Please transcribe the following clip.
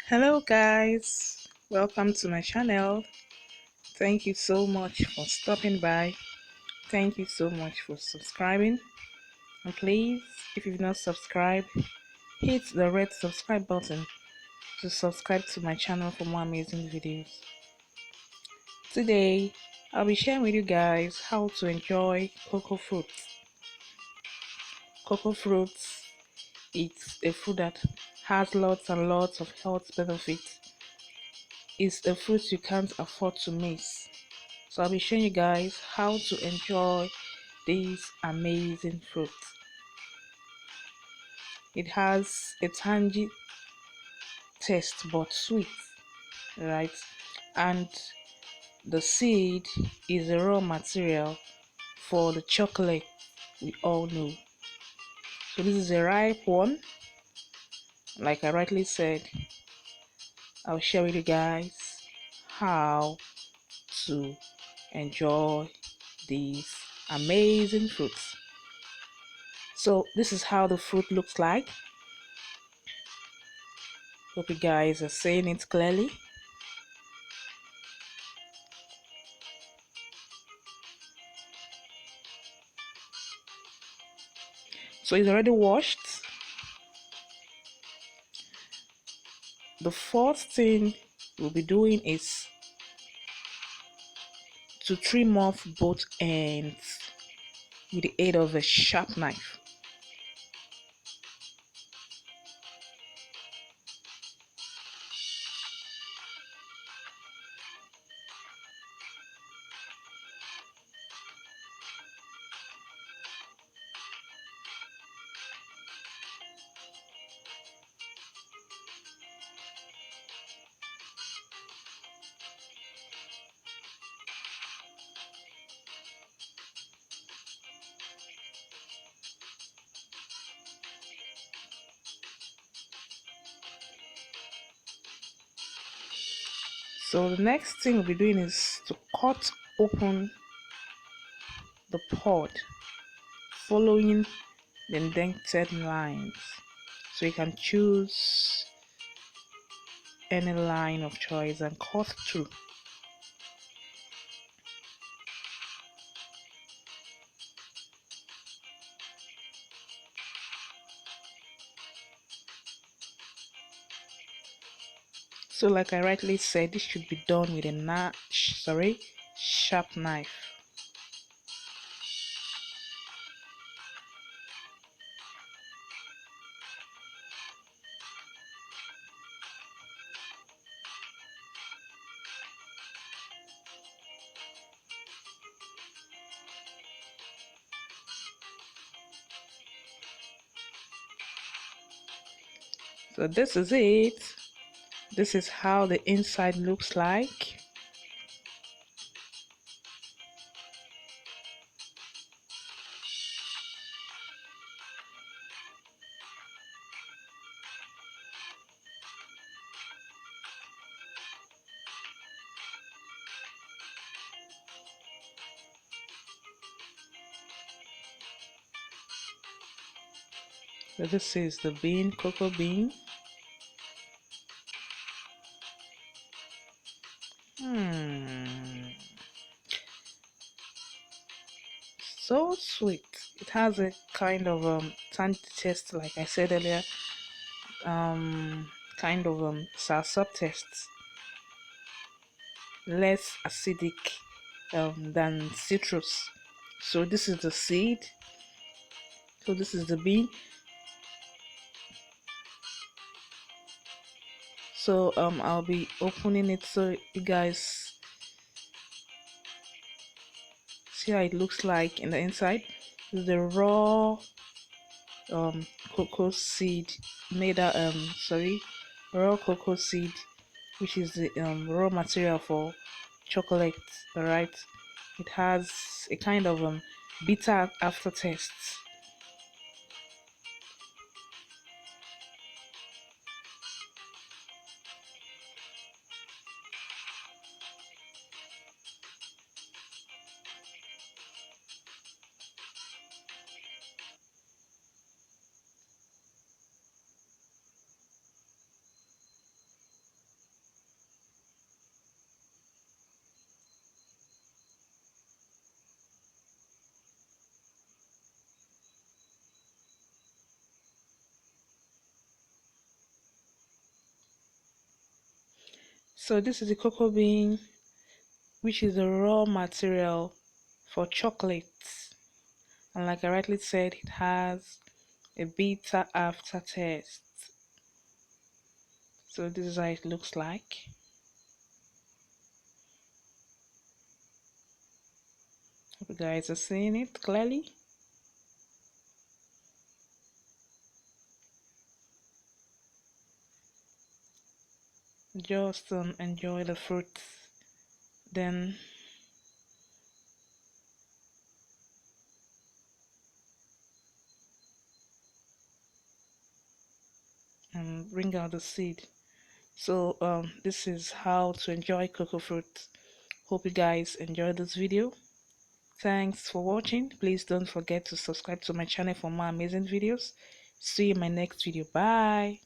Hello guys, welcome to my channel. Thank you so much for stopping by. Thank you so much for subscribing. And please, if you've not subscribed, hit the red subscribe button to subscribe to my channel for more amazing videos. Today, I'll be sharing with you guys how to enjoy cocoa fruits. Cocoa fruits, it's a fruit that has lots and lots of health benefits. It's a fruit you can't afford to miss. So I'll be showing you guys how to enjoy these amazing fruits. It has a tangy taste but sweet, right? And the seed is a raw material for the chocolate we all know. So this is a ripe one. Like I rightly said, I'll share with you guys how to enjoy these amazing fruits. So this is how the fruit looks like. Hope you guys are seeing it clearly. So it's already washed. The first thing we'll be doing is to trim off both ends with the aid of a sharp knife. So the next thing we'll be doing is to cut open the pod following the indented lines. So you can choose any line of choice and cut through. So like I rightly said, this should be done with a sharp knife. So this is it. This is how the inside looks like. So this is the cocoa bean. Hmm, so sweet. It has a kind of tangy taste, like I said earlier. Kind of sour taste, less acidic than citrus. So this is the seed. So this is the bean. So I'll be opening it so you guys see how it looks like in the inside. This is the raw cocoa seed made out raw cocoa seed, which is the raw material for chocolate. All right, it has a kind of bitter aftertaste. So this is the cocoa bean, which is the raw material for chocolate. And like I rightly said, it has a bitter aftertaste. So this is how it looks like. Hope you guys are seeing it clearly. Just enjoy the fruit. Then bring out the seed. So this is how to enjoy cocoa fruit. Hope you guys enjoyed this video. Thanks for watching. Please don't forget to subscribe to my channel for more amazing videos. See you in my next video. Bye.